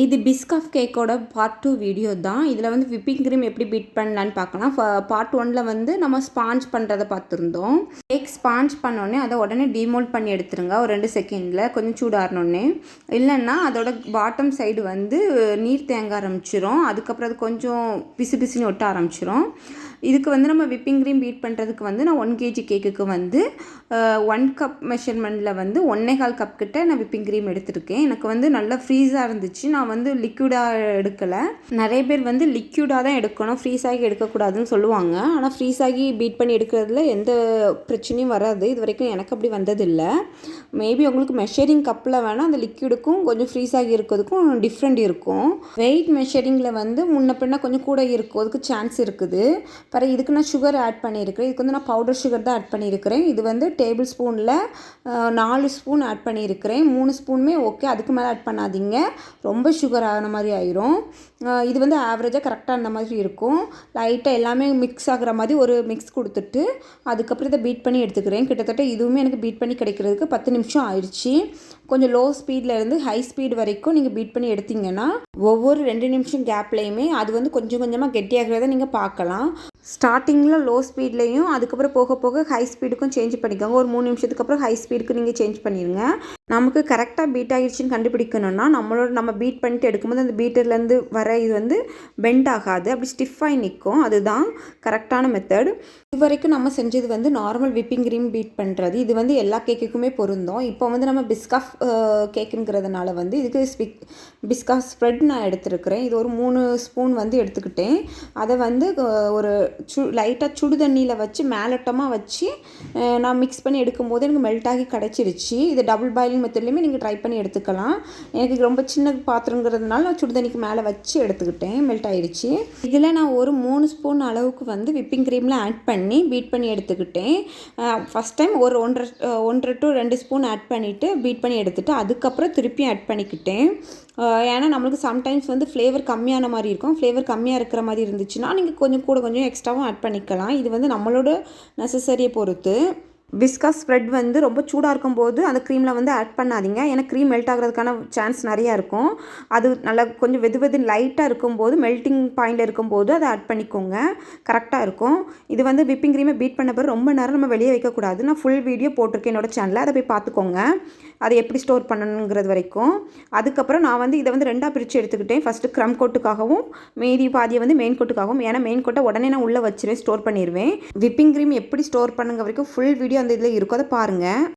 இது பிஸ்கஃப் கேக்கோட part 2 video தான். இதில் வந்து விப்பிங் க்ரீம் எப்படி பீட் பண்ணலான்னு பார்க்கலாம். பார்ட் 1ல் வந்து நம்ம ஸ்பாஞ்ச் பண்ணுறதை பார்த்துருந்தோம். கேக் ஸ்பாஞ்ச் பண்ணோடனே அதை உடனே டீமோல்ட் பண்ணி எடுத்துருங்க ஒரு 2 செகண்டில், கொஞ்சம் சூடாறினோடனே. இல்லைன்னா அதோட பாட்டம் சைடு வந்து நீர் தேங்க ஆரம்பிச்சிரும். அதுக்கப்புறம் அது கொஞ்சம் பிசு பிசுன்னு ஒட்ட ஆரம்பிச்சிரும். இதுக்கு வந்து நம்ம விப்பிங் க்ரீம் பீட் பண்ணுறதுக்கு வந்து நான் 1 kg கேக்குக்கு வந்து 1 கப் மெஷர்மெண்ட்டில் வந்து 1.25 கப் கிட்ட நான் விப்பிங் க்ரீம் எடுத்திருக்கேன். எனக்கு வந்து நல்லா ஃப்ரீஸாக இருந்துச்சு. நான் வந்து லிக்விடாக எடுக்கலை. நிறைய பேர் வந்து லிக்விடாக தான் எடுக்கணும், ஃப்ரீஸ் ஆகி எடுக்கக்கூடாதுன்னு சொல்லுவாங்க. ஆனால் ஃப்ரீஸ் ஆகி பீட் பண்ணி எடுக்கிறதுல எந்த பிரச்சனையும் வராது. இது வரைக்கும் எனக்கு அப்படி வந்ததில்லை. மேபி உங்களுக்கு மெஷரிங் கப்பில் வேணால் அந்த லிக்விடுக்கும் கொஞ்சம் ஃப்ரீஸ் ஆகி இருக்கிறதுக்கும் டிஃப்ரெண்ட் இருக்கும். வெயிட் மெஷரிங்கில் வந்து முன்ன பின்ன கொஞ்சம் கூட இருக்கும், அதுக்கு சான்ஸ் இருக்குது. பிறகு இதுக்கு நான் சுகர் ஆட் பண்ணியிருக்கிறேன். இதுக்கு வந்து நான் பவுடர் சுகர் தான் ஆட் பண்ணியிருக்கிறேன். இது வந்து டேபிள் ஸ்பூனில் 4 ஸ்பூன் ஆட் பண்ணியிருக்கிறேன். 3 ஸ்பூனுமே ஓகே, அதுக்கு மேலே ஆட் பண்ணாதீங்க, ரொம்ப சுகர் ஆன மாதிரி ஆயிரும். இது வந்து ஆவரேஜாக கரெக்டாக அந்த மாதிரி இருக்கும். லைட்டாக எல்லாமே மிக்ஸ் ஆகிற மாதிரி ஒரு மிக்ஸ் கொடுத்துட்டு அதுக்கப்புறம் இதை பீட் பண்ணி எடுத்துக்கிறேன். கிட்டத்தட்ட இதுவுமே எனக்கு பீட் பண்ணி கிடைக்கிறதுக்கு 10 நிமிஷம் ஆயிடுச்சு. கொஞ்சம் லோ ஸ்பீடில் இருந்து ஹை ஸ்பீட் வரைக்கும் நீங்கள் பீட் பண்ணி எடுத்திங்கன்னா ஒவ்வொரு 2 நிமிஷம் கேப்லேயுமே அது வந்து கொஞ்சம் கொஞ்சமாக கெட்டியாகிறத நீங்கள் பார்க்கலாம். ஸ்டார்டிங்கில் லோ ஸ்பீட்லேயும் அதுக்கப்புறம் போக போக ஹை ஸ்பீடுக்கும் சேஞ்ச் பண்ணிக்கோங்க. ஒரு 3 நிமிஷத்துக்கு அப்புறம் ஹை ஸ்பீடுக்கு நீங்கள் சேஞ்ச் பண்ணிடுங்க. நமக்கு கரெக்டாக பீட் ஆகிடுச்சின்னு கண்டுபிடிக்கணும்னா நம்ம பீட் பண்ணிட்டு எடுக்கும்போது அந்த பீட்டர்லேருந்து வர இது வந்து பெண்ட் ஆகாது, அப்படி ஸ்டிஃபாகி நிற்கும். அதுதான் கரெக்டான மெத்தட். இது வரைக்கும் நம்ம செஞ்சது வந்து நார்மல் விப்பிங் க்ரீம் பீட் பண்ணுறது. இது வந்து எல்லா கேக்குக்குமே பொருந்தும். இப்போ வந்து நம்ம பிஸ்கஃப் கேக்குங்கிறதுனால வந்து இதுக்கு பிஸ்கஃப் ஸ்ப்ரெட் நான் எடுத்துருக்கிறேன். இது ஒரு 3 ஸ்பூன் வந்து எடுத்துக்கிட்டேன். அதை வந்து ஒரு லைட்டாக சுடு தண்ணியில் வச்சு மேலட்டமாக வச்சு நான் மிக்ஸ் பண்ணி எடுக்கும்போது எனக்கு மெல்ட் ஆகி கிடச்சிருச்சு. இது டபுள் பாயிலிங் மெத்தட்லேயுமே நீங்கள் ட்ரை பண்ணி எடுத்துக்கலாம். எனக்கு ரொம்ப சின்ன பாத்திரங்கிறதுனால நான் சுடு தண்ணிக்கு மேலே வச்சு எடுத்துக்கிட்டேன், மெல்ட் ஆகிடுச்சு. இதில் நான் ஒரு 3 ஸ்பூன் அளவுக்கு வந்து விப்பிங் க்ரீமில் ஆட் பண்ணி பீட் பண்ணி எடுத்துக்கிட்டேன். ஃபஸ்ட் டைம் ஒரு 1.5 to 2 ஸ்பூன் ஆட் பண்ணிவிட்டு பீட் பண்ணி எடுத்துகிட்டு அதுக்கப்புறம் திருப்பி ஆட் பண்ணிக்கிட்டேன். ஏன்னா நம்மளுக்கு சம்டைம்ஸ் வந்து ஃப்ளேவர் கம்மியான மாதிரி இருக்கும். ஃப்ளேவர் கம்மியாக இருக்கிற மாதிரி இருந்துச்சுன்னா நீங்கள் கொஞ்சம் எக்ஸ்ட்ராவும் ஆட் பண்ணிக்கலாம். இது வந்து நம்மளோட நெசசரியை பொறுத்து. பிஸ்கஸ் ஸ்ப்ரெட் வந்து ரொம்ப சூடாக இருக்கும்போது அந்த க்ரீமில் வந்து ஆட் பண்ணாதீங்க. ஏன்னா க்ரீம் மெல்ட் ஆகிறதுக்கான சான்ஸ் நிறையா இருக்கும். அது நல்லா கொஞ்சம் வெது லைட்டாக இருக்கும்போது, மெல்ட்டிங் பாயிண்டில் இருக்கும்போது அதை ஆட் பண்ணிக்கோங்க, கரெக்டாக இருக்கும். இது வந்து விப்பிங் க்ரீமை பீட் பண்ண பிறகு ரொம்ப நேரம் நம்ம வெளியே வைக்கக்கூடாது. நான் ஃபுல் வீடியோ போட்டிருக்கேன் என்னோடய சேனலில், அதை போய் பார்த்துக்கோங்க, அதை எப்படி ஸ்டோர் பண்ணணுங்கிறது வரைக்கும். அதுக்கப்புறம் நான் வந்து இதை வந்து 2ஆக பிரித்து எடுத்துக்கிட்டேன். ஃபஸ்ட்டு க்ரம் கோட்டுக்காகவும் மீதி பாதியை வந்து மெயின் கோட்டுக்காகவும். ஏன்னா மெயின் கோட்டை உடனே நான் உள்ளே வச்சுருவேன், ஸ்டோர் பண்ணிடுவேன். விப்பிங் க்ரீம் எப்படி ஸ்டோர் பண்ணுங்க வரைக்கும் ஃபுல் வீடியோ அந்த இதில் இருக்கும், அதை பாருங்கள்.